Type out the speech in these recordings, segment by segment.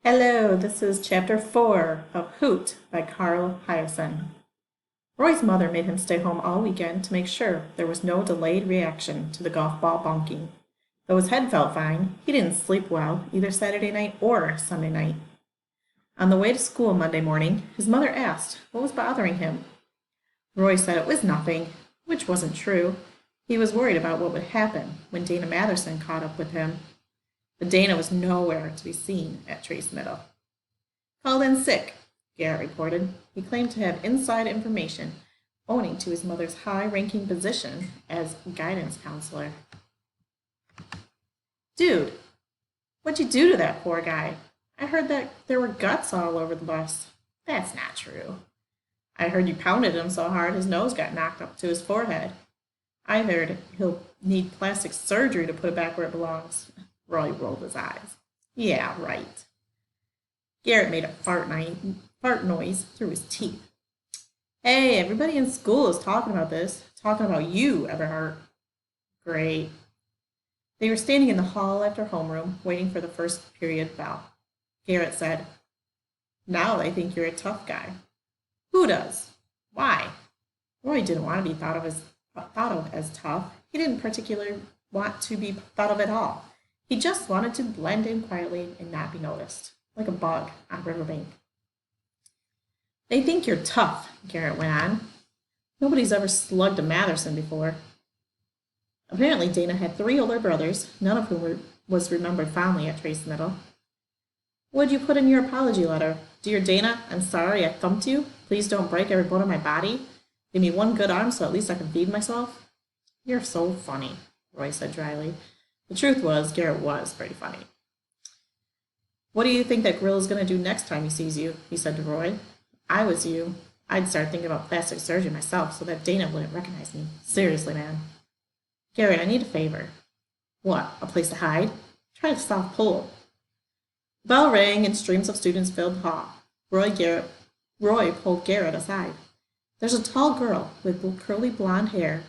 Hello, this is Chapter 4 of Hoot by Carl Hyacin. Roy's mother made him stay home all weekend to make sure there was no delayed reaction to the golf ball bonking. Though his head felt fine, he didn't sleep well either Saturday night or Sunday night. On the way to school Monday morning, his mother asked what was bothering him. Roy said it was nothing, which wasn't true. He was worried about what would happen when Dana Matherson caught up with him. But Dana was nowhere to be seen at Trace Middle. Called in sick, Garrett reported. He claimed to have inside information owing to his mother's high-ranking position as guidance counselor. Dude, what'd you do to that poor guy? I heard that there were guts all over the bus. That's not true. I heard you pounded him so hard his nose got knocked up to his forehead. I heard he'll need plastic surgery to put it back where it belongs. Roy rolled his eyes. Yeah, right. Garrett made a fart noise through his teeth. Hey, everybody in school is talking about this. Talking about you, Everhart. Great. They were standing in the hall after homeroom, waiting for the first period bell. Garrett said, Now they think you're a tough guy. Who does? Why? Roy didn't want to be thought of as tough. He didn't particularly want to be thought of at all. He just wanted to blend in quietly and not be noticed, like a bug on a riverbank. They think you're tough, Garrett went on. Nobody's ever slugged a Matherson before. Apparently Dana had 3 older brothers, none of whom was remembered fondly at Trace Middle. What'd you put in your apology letter? Dear Dana, I'm sorry I thumped you. Please don't break every bone in my body. Give me one good arm so at least I can feed myself. You're so funny, Roy said dryly. The truth was, Garrett was pretty funny. What do you think that Grill is going to do next time he sees you? He said to Roy. If I was you, I'd start thinking about plastic surgery myself so that Dana wouldn't recognize me. Seriously, man. Garrett, I need a favor. What, a place to hide? Try the South Pole. The bell rang and streams of students filled the hall. Roy pulled Garrett aside. There's a tall girl with curly blonde hair.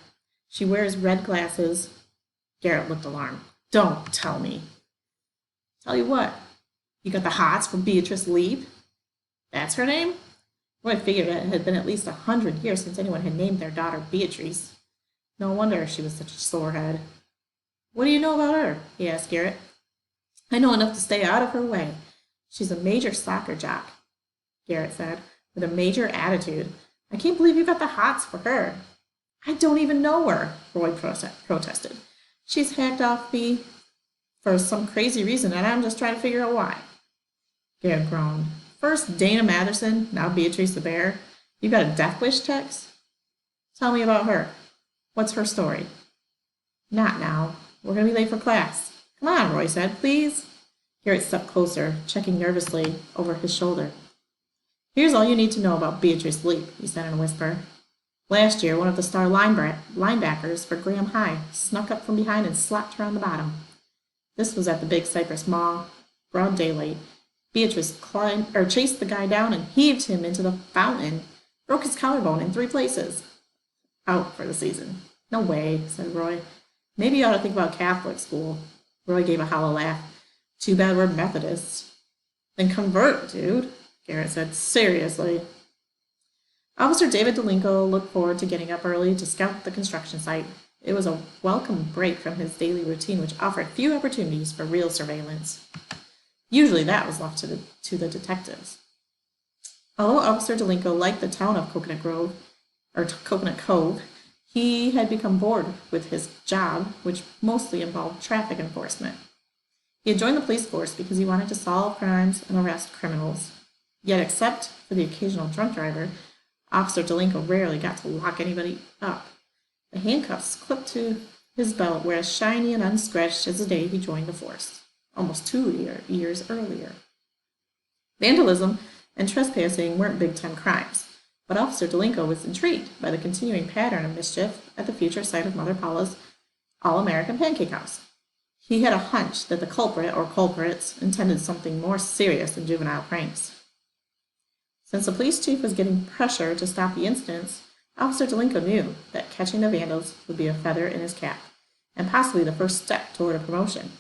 She wears red glasses. Garrett looked alarmed. Don't tell me. Tell you what? You got the hots for Beatrice Leap? That's her name? Roy figured it had been at least 100 years since anyone had named their daughter Beatrice. No wonder she was such a sorehead. What do you know about her? He asked Garrett. I know enough to stay out of her way. She's a major soccer jock, Garrett said, with a major attitude. I can't believe you got the hots for her. I don't even know her, Roy protested. She's hacked off me for some crazy reason, and I'm just trying to figure out why. Garrett groaned. First Dana Matherson, now Beatrice the Bear. You got a death wish text? Tell me about her. What's her story? Not now. We're going to be late for class. Come on, Roy said, please. Garrett stepped closer, checking nervously over his shoulder. Here's all you need to know about Beatrice Leap, he said in a whisper. Last year, one of the star linebackers for Graham High snuck up from behind and slapped her on the bottom. This was at the Big Cypress Mall, broad daylight. Beatrice chased the guy down and heaved him into the fountain, broke his collarbone in 3 places. Out for the season. No way, said Roy. Maybe you ought to think about Catholic school. Roy gave a hollow laugh. Too bad we're Methodists. Then convert, dude, Garrett said seriously. Officer David Delinko looked forward to getting up early to scout the construction site. It was a welcome break from his daily routine, which offered few opportunities for real surveillance. Usually that was left to the detectives. Although Officer Delinko liked the town of Coconut Cove, he had become bored with his job, which mostly involved traffic enforcement. He had joined the police force because he wanted to solve crimes and arrest criminals. Yet, except for the occasional drunk driver, Officer Delinko rarely got to lock anybody up. The handcuffs clipped to his belt were as shiny and unscratched as the day he joined the force, almost 2 years earlier. Vandalism and trespassing weren't big-time crimes, but Officer Delinko was intrigued by the continuing pattern of mischief at the future site of Mother Paula's All-American Pancake House. He had a hunch that the culprit or culprits intended something more serious than juvenile pranks. Since the police chief was getting pressure to stop the incidents, Officer Delinko knew that catching the vandals would be a feather in his cap, and possibly the first step toward a promotion.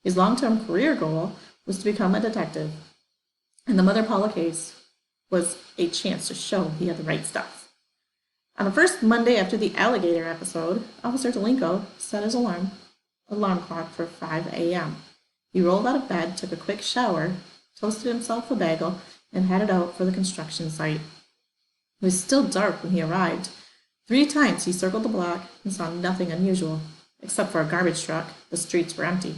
His long-term career goal was to become a detective, and the Mother Paula case was a chance to show he had the right stuff. On the first Monday after the alligator episode, Officer Delinko set his alarm clock for 5 a.m. He rolled out of bed, took a quick shower, toasted himself a bagel, and headed out for the construction site. It was still dark when he arrived. 3 times he circled the block and saw nothing unusual. Except for a garbage truck, the streets were empty.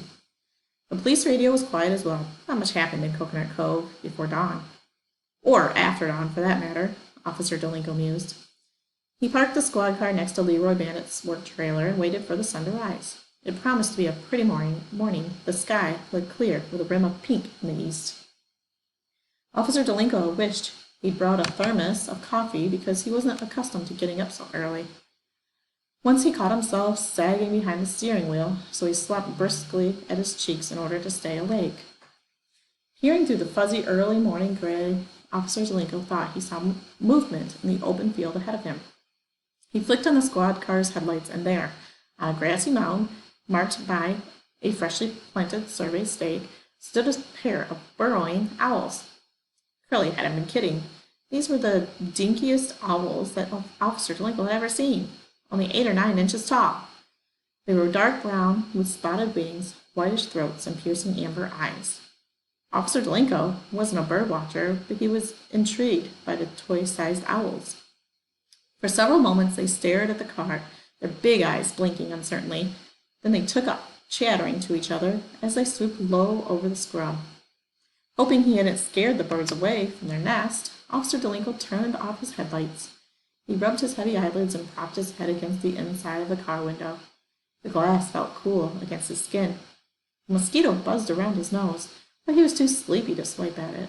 The police radio was quiet as well. Not much happened in Coconut Cove before dawn. Or after dawn, for that matter, Officer Delinko mused. He parked the squad car next to Leroy Bandit's work trailer and waited for the sun to rise. It promised to be a pretty morning. The sky looked clear with a rim of pink in the east. Officer Delinko wished he'd brought a thermos of coffee because he wasn't accustomed to getting up so early. Once he caught himself sagging behind the steering wheel, so he slapped briskly at his cheeks in order to stay awake. Peering through the fuzzy early morning gray, Officer Delinko thought he saw movement in the open field ahead of him. He flicked on the squad car's headlights, and there, on a grassy mound, marked by a freshly planted survey stake, stood a pair of burrowing owls. Curly hadn't been kidding. These were the dinkiest owls that Officer Delinko had ever seen, only 8 or 9 inches tall. They were dark brown with spotted wings, whitish throats, and piercing amber eyes. Officer Delinko wasn't a bird watcher, but he was intrigued by the toy-sized owls. For several moments they stared at the car, their big eyes blinking uncertainly. Then they took up, chattering to each other as they swooped low over the scrub. Hoping he hadn't scared the birds away from their nest, Officer Delinko turned off his headlights. He rubbed his heavy eyelids and propped his head against the inside of the car window. The glass felt cool against his skin. A mosquito buzzed around his nose, but he was too sleepy to swipe at it.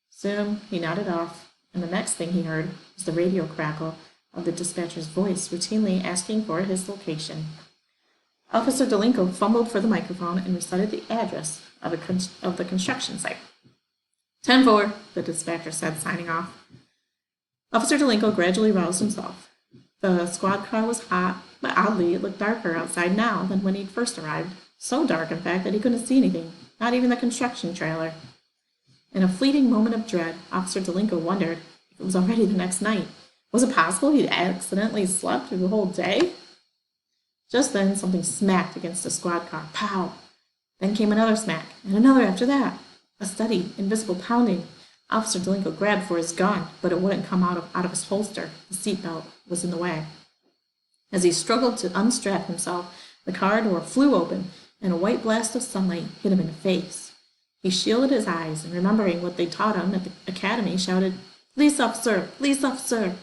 Soon he nodded off, and the next thing he heard was the radio crackle of the dispatcher's voice routinely asking for his location. Officer Delinko fumbled for the microphone and recited the address of the construction site. 10-4, the dispatcher said, signing off. Officer Delinko gradually roused himself. The squad car was hot, but oddly it looked darker outside now than when he'd first arrived. So dark, in fact, that he couldn't see anything, not even the construction trailer. In a fleeting moment of dread, Officer Delinko wondered if it was already the next night. Was it possible he'd accidentally slept through the whole day? Just then, something smacked against the squad car. Pow! Then came another smack, and another after that. A steady, invisible pounding. Officer Delinko grabbed for his gun, but it wouldn't come out of his holster. The seatbelt was in the way. As he struggled to unstrap himself, the car door flew open, and a white blast of sunlight hit him in the face. He shielded his eyes, and remembering what they taught him at the academy, shouted, "Police officer! Police officer!"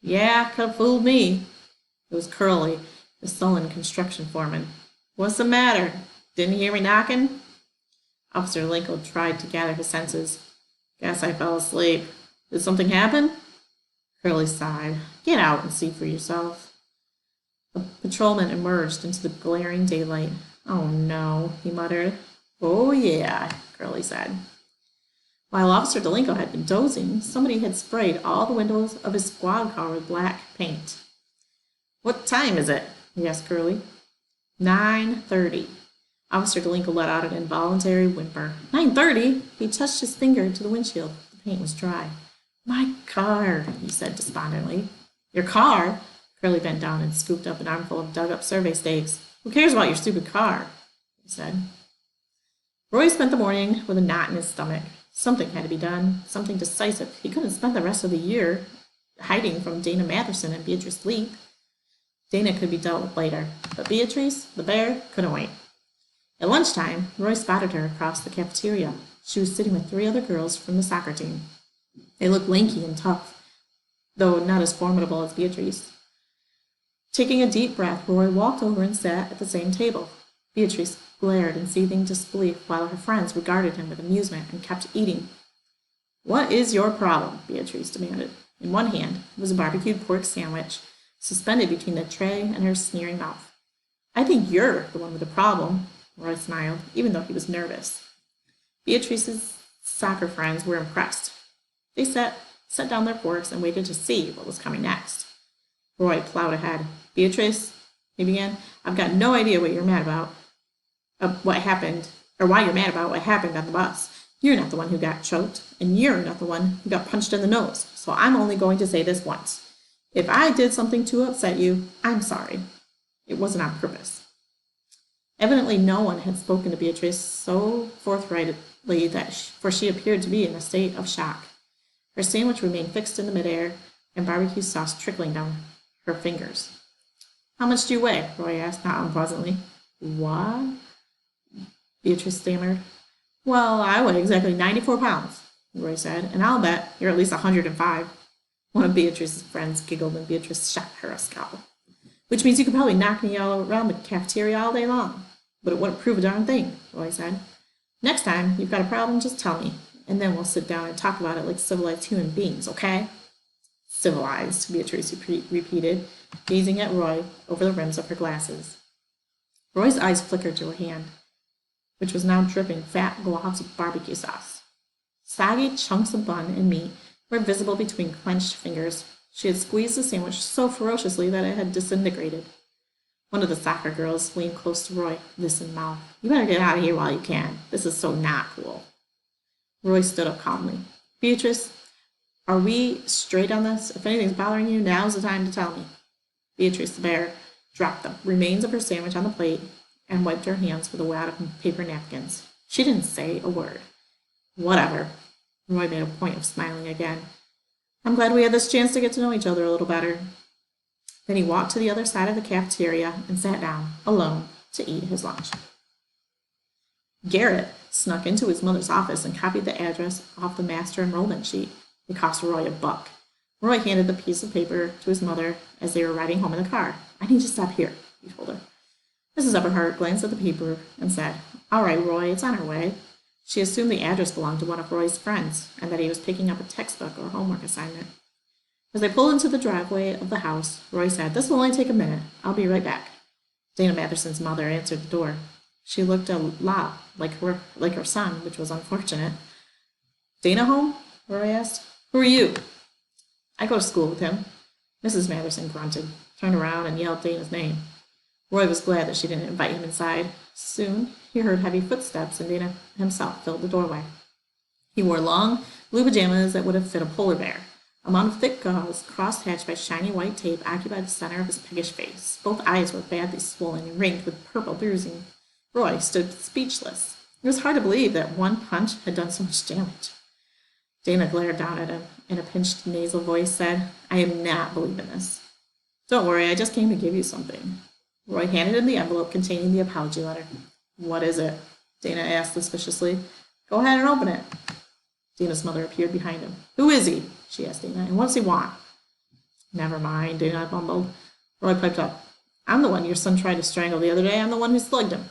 "Yeah, could have fooled me." It was Curly, the sullen construction foreman. "What's the matter? Didn't you hear me knocking?" Officer Delinko tried to gather his senses. "Guess I fell asleep. Did something happen?" Curly sighed. "Get out and see for yourself." The patrolman emerged into the glaring daylight. "Oh no," he muttered. "Oh yeah," Curly said. While Officer Delinko had been dozing, somebody had sprayed all the windows of his squad car with black paint. "What time is it?" he asked Curly. 9:30. Officer Delinko let out an involuntary whimper. 9:30? He touched his finger to the windshield. The paint was dry. "My car," he said despondently. "Your car?" Curly bent down and scooped up an armful of dug-up survey stakes. "Who cares about your stupid car?" he said. Roy spent the morning with a knot in his stomach. Something had to be done, something decisive. He couldn't spend the rest of the year hiding from Dana Matherson and Beatrice Leap. Dana could be dealt with later, but Beatrice, the bear, couldn't wait. At lunchtime, Roy spotted her across the cafeteria. She was sitting with 3 other girls from the soccer team. They looked lanky and tough, though not as formidable as Beatrice. Taking a deep breath, Roy walked over and sat at the same table. Beatrice glared in seething disbelief while her friends regarded him with amusement and kept eating. "What is your problem?" Beatrice demanded. In one hand was a barbecued pork sandwich, suspended between the tray and her sneering mouth. "I think you're the one with the problem," Roy smiled, even though he was nervous. Beatrice's soccer friends were impressed. They set down their forks and waited to see what was coming next. Roy plowed ahead. "Beatrice," he began, "I've got no idea what you're mad about. What happened or why you're mad about what happened on the bus. You're not the one who got choked, and you're not the one who got punched in the nose. So I'm only going to say this once. If I did something to upset you, I'm sorry. It wasn't on purpose. Evidently, no one had spoken to Beatrice so forthrightly for she appeared to be in a state of shock. Her sandwich remained fixed in the midair, and barbecue sauce trickling down her fingers. How much do you weigh? Roy asked, not unpleasantly. What? Beatrice stammered. Well, I weigh exactly 94 pounds, Roy said, and I'll bet you're at least 105. One of Beatrice's friends giggled, and Beatrice shot her a scowl. Which means you could probably knock me all around the cafeteria all day long. But it wouldn't prove a darn thing, Roy said. Next time you've got a problem, just tell me, and then we'll sit down and talk about it like civilized human beings, okay? Civilized, Beatrice repeated, gazing at Roy over the rims of her glasses. Roy's eyes flickered to her hand, which was now dripping fat globs of barbecue sauce. Soggy chunks of bun and meat were visible between clenched fingers. She had squeezed the sandwich so ferociously that it had disintegrated. One of the soccer girls leaned close to Roy, this in mouth. You better get out of here while you can. This is so not cool. Roy stood up calmly. Beatrice, are we straight on this? If anything's bothering you, now's the time to tell me. Beatrice the bear dropped the remains of her sandwich on the plate and wiped her hands with a wad of paper napkins. She didn't say a word. Whatever. Roy made a point of smiling again. I'm glad we had this chance to get to know each other a little better. Then he walked to the other side of the cafeteria and sat down, alone, to eat his lunch. Garrett snuck into his mother's office and copied the address off the master enrollment sheet. It cost Roy $1. Roy handed the piece of paper to his mother as they were riding home in the car. I need to stop here, he told her. Mrs. Eberhardt glanced at the paper and said, All right, Roy, it's on her way. She assumed the address belonged to one of Roy's friends and that he was picking up a textbook or homework assignment. As they pulled into the driveway of the house, Roy said, This will only take a minute. I'll be right back. Dana Matherson's mother answered the door. She looked a lot like her son, which was unfortunate. Dana home? Roy asked. Who are you? I go to school with him. Mrs. Matherson grunted, turned around, and yelled Dana's name. Roy was glad that she didn't invite him inside. Soon, he heard heavy footsteps, and Dana himself filled the doorway. He wore long, blue pajamas that would have fit a polar bear. A mound of thick gauze, cross-hatched by shiny white tape, occupied the center of his piggish face. Both eyes were badly swollen and ringed with purple bruising. Roy stood speechless. It was hard to believe that one punch had done so much damage. Dana glared down at him, and a pinched nasal voice said, I am not believing this. Don't worry, I just came to give you something. Roy handed him the envelope containing the apology letter. What is it? Dana asked suspiciously. Go ahead and open it. Dana's mother appeared behind him. Who is he? She asked Dana, and what does he want? Never mind, Dana mumbled. Roy piped up. I'm the one your son tried to strangle the other day. I'm the one who slugged him.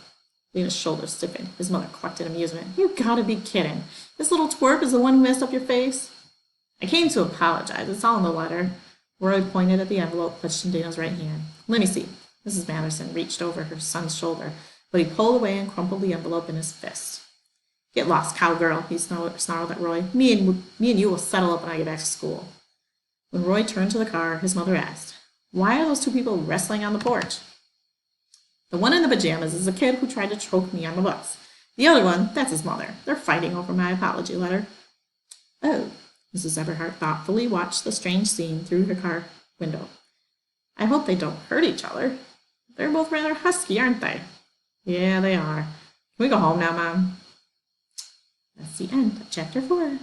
Dana's shoulders stiffened. His mother clucked in amusement. You gotta be kidding. This little twerp is the one who messed up your face? I came to apologize. It's all in the letter. Roy pointed at the envelope clutched in Dana's right hand. Let me see. Mrs. Matherson reached over her son's shoulder, but he pulled away and crumpled the envelope in his fist. Get lost, cowgirl, he snarled at Roy. Me and you will settle up when I get back to school. When Roy turned to the car, his mother asked, Why are those two people wrestling on the porch? The one in the pajamas is the kid who tried to choke me on the bus. The other one, that's his mother. They're fighting over my apology letter. Oh, Mrs. Eberhardt thoughtfully watched the strange scene through her car window. I hope they don't hurt each other. They're both rather husky, aren't they? Yeah, they are. Can we go home now, Mom? That's the end of chapter 4.